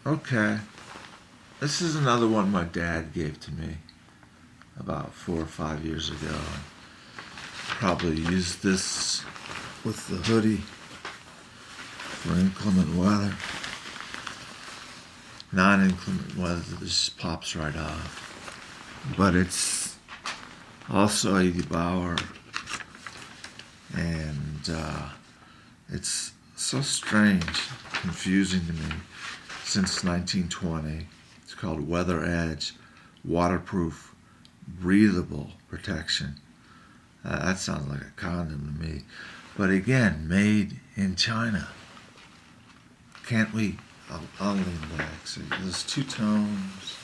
Okay. This is another one my dad gave to me about 4 or 5 years ago. Probably used this with the hoodie for inclement weather. Non-inclement weather, this pops right off. But it's also a Bauer, and it's so strange, confusing to me. Since 1920, it's called Weather Edge, waterproof, breathable protection. That sounds like a condom to me. But again, made in China. Can't we? I'll lean back. So there's two tones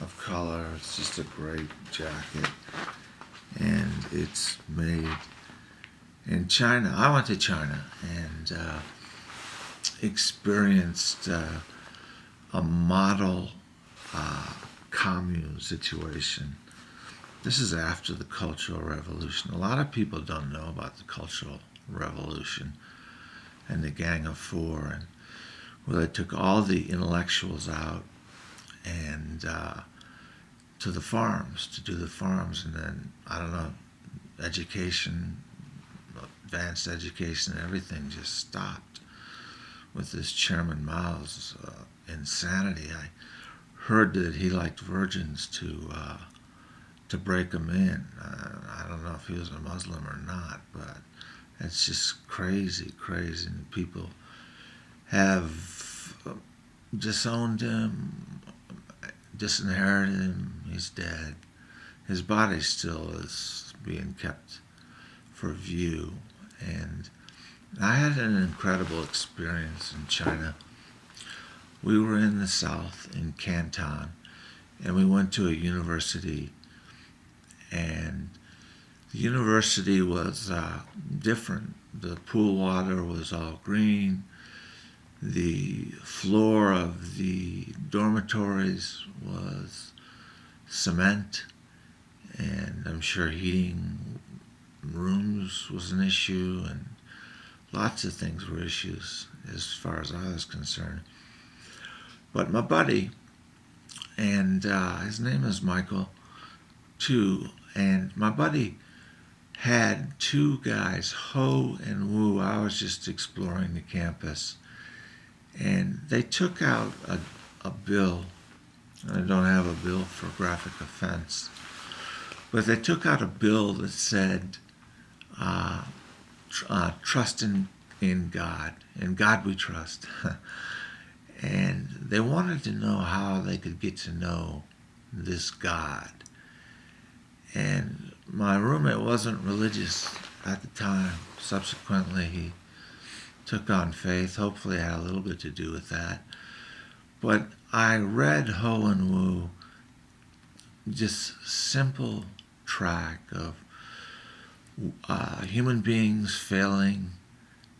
of color. It's just a great jacket. And it's made in China. I went to China and experienced a model commune situation. This is after the Cultural Revolution. A lot of people don't know about the Cultural Revolution and the Gang of Four, and where they took all the intellectuals out and to the farms to do the farms, and then I don't know, education, advanced education, everything just stopped with this Chairman Mao's insanity. I heard that he liked virgins to break them in. I don't know if he was a Muslim or not, but it's just crazy, crazy. And people have disowned him, disinherited him. He's dead. His body still is being kept for view. And I had an incredible experience in China. We were in the south, in Canton, and we went to a university, and the university was different. The pool water was all green. The floor of the dormitories was cement, and I'm sure heating rooms was an issue, and lots of things were issues as far as I was concerned. But my buddy, and his name is Michael, too, and my buddy had two guys, Ho and Wu. I was just exploring the campus, and they took out a bill. I don't have a bill for graphic offense, but they took out a bill that said, trust in God. In God we trust. And they wanted to know how they could get to know this God. And my roommate wasn't religious at the time. Subsequently, he took on faith. Hopefully, it had a little bit to do with that. But I read Ho and Wu, just simple track of human beings failing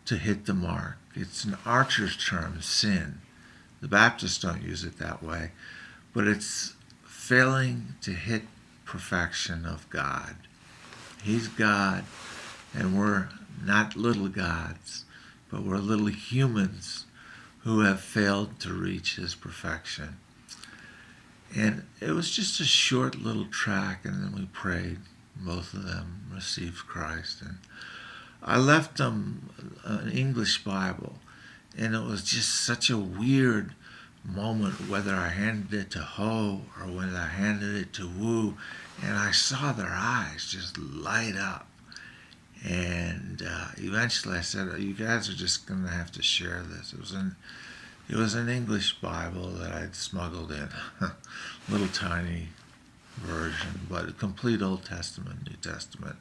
to hit the mark. It's an archer's term, sin. The Baptists don't use it that way, but it's failing to hit perfection of God. He's God, and we're not little gods, but we're little humans who have failed to reach his perfection. And it was just a short little track, and then we prayed. Both of them received Christ. And I left them an English Bible, and it was just such a weird moment, whether I handed it to Ho or whether I handed it to Wu, and I saw their eyes just light up. And eventually I said, you guys are just going to have to share this. It was an English Bible that I'd smuggled in, little tiny version, but a complete Old Testament, New Testament.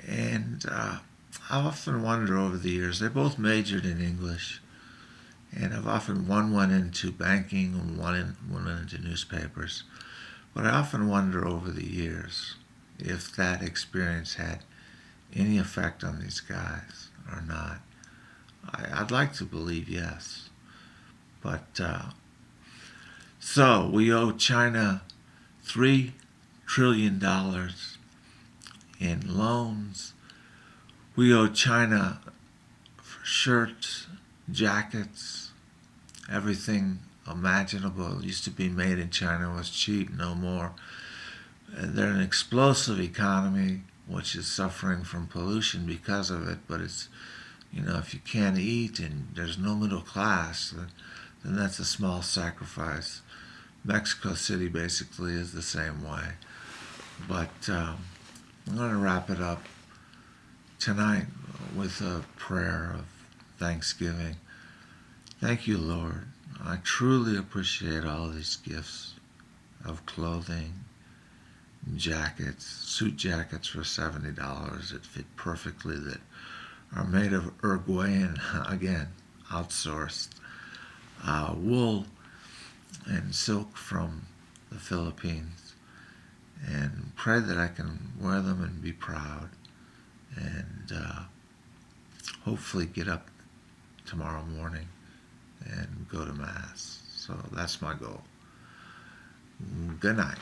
And I often wonder over the years, they both majored in English, and I've often, one went into banking and one went into newspapers, but I often wonder over the years if that experience had any effect on these guys or not. I'd like to believe yes. But so we owe China $3 trillion in loans. We owe China for shirts, jackets, everything imaginable. It used to be made in China was cheap, no more. And they're an explosive economy, which is suffering from pollution because of it. But it's, if you can't eat and there's no middle class, then that's a small sacrifice. Mexico City basically is the same way. But I'm going to wrap it up tonight with a prayer of thanksgiving. Thank you, Lord. I truly appreciate all these gifts of clothing, jackets, suit jackets for $70 that fit perfectly, that are made of Uruguayan, again, outsourced, wool and silk from the Philippines, and pray that I can wear them and be proud, and hopefully get up tomorrow morning and go to Mass. So that's my goal. Good night.